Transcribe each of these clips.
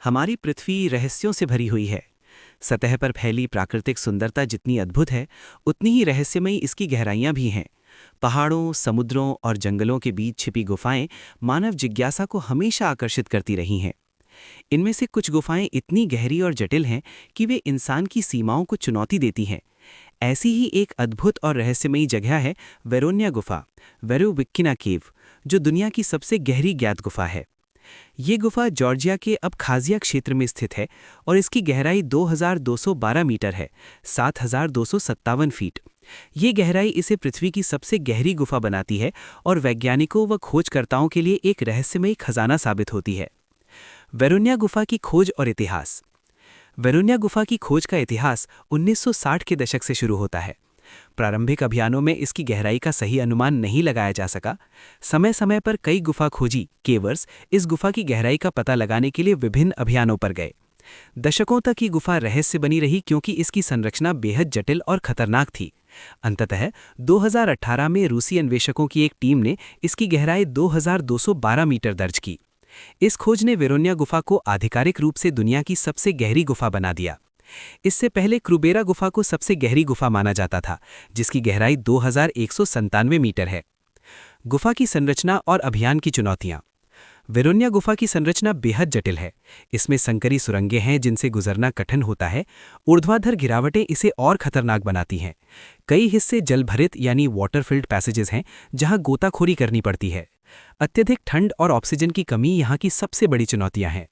हमारी पृथ्वी रहस्यों से भरी हुई है। सतह पर फैली प्राकृतिक सुंदरता जितनी अद्भुत है, उतनी ही रहस्यमयी इसकी गहराइयां भी हैं। पहाड़ों, समुद्रों और जंगलों के बीच छिपी गुफाएं मानव जिज्ञासा को हमेशा आकर्षित करती रही हैं। इनमें से कुछ गुफाएं इतनी गहरी और जटिल हैं कि वे इंसान की सीमाओं को चुनौती देती हैं। ऐसी ही एक अद्भुत और रहस्यमयी जगह है वेरोन्या गुफा, वेरोविक्किना केव, जो दुनिया की सबसे गहरी ज्ञात गुफा है। ये गुफा जॉर्जिया के अबखाज़िया क्षेत्र में स्थित है और इसकी गहराई 2212 मीटर है, 7257 फीट। ये गहराई इसे पृथ्वी की सबसे गहरी गुफा बनाती है और वैज्ञानिकों व खोजकर्ताओं के लिए एक रहस्यमयी खजाना साबित होती है। वेरोन्या गुफा की खोज और इतिहास। वेरोन्या गुफा की खोज का इतिहास 1960 के दशक से शुरू होता है। प्रारंभिक अभियानों में इसकी गहराई का सही अनुमान नहीं लगाया जा सका। समय समय पर कई गुफा खोजी केवर्स इस गुफा की गहराई का पता लगाने के लिए विभिन्न अभियानों पर गए। दशकों तक ये गुफा रहस्य बनी रही क्योंकि इसकी संरचना बेहद जटिल और खतरनाक थी। अंततः 2018 में रूसी अन्वेषकों की एक टीम ने इसकी गहराई 2212 मीटर दर्ज की। इस खोज ने वेरोन्या गुफा को आधिकारिक रूप से दुनिया की सबसे गहरी गुफा बना दिया। इससे पहले क्रूबेरा गुफा को सबसे गहरी गुफा माना जाता था, जिसकी गहराई 2197 मीटर है। गुफा की संरचना और अभियान की चुनौतियां। वेरोन्या गुफा की संरचना बेहद जटिल है। इसमें संकरी सुरंगें हैं जिनसे गुजरना कठिन होता है। ऊर्ध्वाधर गिरावटें इसे और खतरनाक बनाती हैं। कई हिस्से जलभरित यानी वाटरफिल्ड पैसेजेस हैं, जहां गोताखोरी करनी पड़ती है। अत्यधिक ठंड और ऑक्सीजन की कमी यहाँ की सबसे बड़ी चुनौतियां हैं।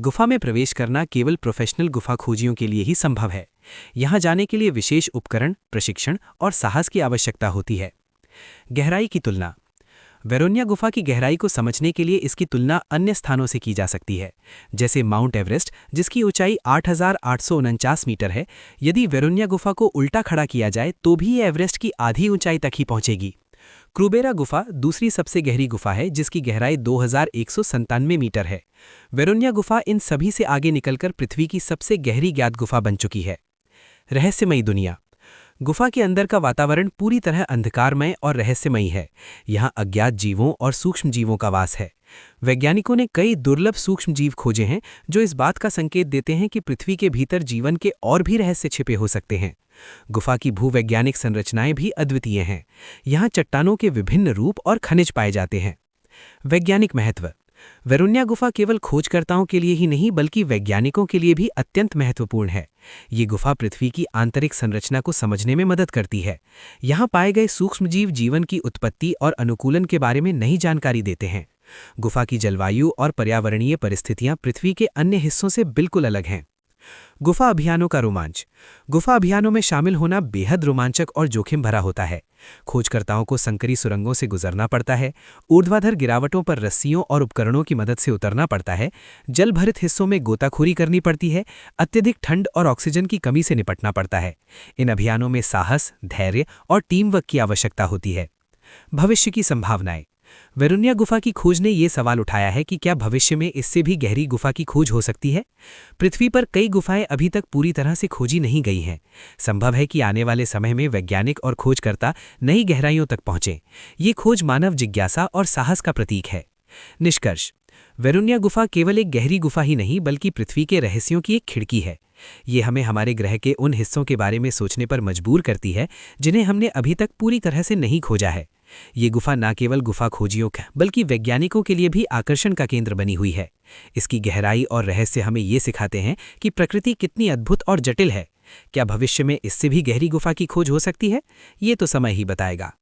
गुफा में प्रवेश करना केवल प्रोफेशनल गुफा खोजियों के लिए ही संभव है। यहाँ जाने के लिए विशेष उपकरण, प्रशिक्षण और साहस की आवश्यकता होती है। गहराई की तुलना। वेरोन्या गुफा की गहराई को समझने के लिए इसकी तुलना अन्य स्थानों से की जा सकती है, जैसे माउंट एवरेस्ट, जिसकी ऊंचाई 8849 मीटर है। यदि वेरोन्या गुफा को उल्टा खड़ा किया जाए तो भी ये एवरेस्ट की आधी ऊंचाई तक ही पहुंचेगी। क्रूबेरा गुफा दूसरी सबसे गहरी गुफा है, जिसकी गहराई 2197 मीटर है। वेरोन्या गुफा इन सभी से आगे निकलकर पृथ्वी की सबसे गहरी ज्ञात गुफा बन चुकी है। रहस्यमयी दुनिया। गुफा के अंदर का वातावरण पूरी तरह अंधकारमय और रहस्यमयी है। यहाँ अज्ञात जीवों और सूक्ष्म जीवों का वास है। वैज्ञानिकों ने कई दुर्लभ सूक्ष्म जीव खोजे हैं, जो इस बात का संकेत देते हैं कि पृथ्वी के भीतर जीवन के और भी रहस्य छिपे हो सकते हैं। गुफा की भूवैज्ञानिक संरचनाएं भी अद्वितीय हैं। यहाँ चट्टानों के विभिन्न रूप और खनिज पाए जाते हैं। वैज्ञानिक महत्व। वेरोन्या गुफा केवल खोजकर्ताओं के लिए ही नहीं बल्कि वैज्ञानिकों के लिए भी अत्यंत महत्वपूर्ण है। ये गुफा पृथ्वी की आंतरिक संरचना को समझने में मदद करती है। यहाँ पाए गए सूक्ष्मजीव जीवन की उत्पत्ति और अनुकूलन के बारे में नई जानकारी देते हैं। गुफा की जलवायु और पर्यावरणीय परिस्थितियां पृथ्वी के अन्य हिस्सों से बिल्कुल अलग हैं। गुफा अभियानों का रोमांच। गुफा अभियानों में शामिल होना बेहद रोमांचक और जोखिम भरा होता है। खोजकर्ताओं को संकरी सुरंगों से गुजरना पड़ता है, ऊर्ध्वाधर गिरावटों पर रस्सियों और उपकरणों की मदद से उतरना पड़ता है, जलभरित हिस्सों में गोताखोरी करनी पड़ती है, अत्यधिक ठंड और ऑक्सीजन की कमी से निपटना पड़ता है। इन अभियानों में साहस, धैर्य और टीम वर्क की आवश्यकता होती है। भविष्य की संभावनाएं। वेरोन्या गुफा की खोज ने ये सवाल उठाया है कि क्या भविष्य में इससे भी गहरी गुफा की खोज हो सकती है। पृथ्वी पर कई गुफाएं अभी तक पूरी तरह से खोजी नहीं गई हैं। संभव है कि आने वाले समय में वैज्ञानिक और खोजकर्ता नई गहराइयों तक पहुंचें। ये खोज मानव जिज्ञासा और साहस का प्रतीक है। निष्कर्ष। वेरोन्या गुफा केवल एक गहरी गुफा ही नहीं बल्कि पृथ्वी के रहस्यों की एक खिड़की है। ये हमें हमारे ग्रह के उन हिस्सों के बारे में सोचने पर मजबूर करती है जिन्हें हमने अभी तक पूरी तरह से नहीं खोजा है। ये गुफा न केवल गुफा खोजियों का बल्कि वैज्ञानिकों के लिए भी आकर्षण का केंद्र बनी हुई है। इसकी गहराई और रहस्य हमें ये सिखाते हैं कि प्रकृति कितनी अद्भुत और जटिल है। क्या भविष्य में इससे भी गहरी गुफा की खोज हो सकती है? ये तो समय ही बताएगा।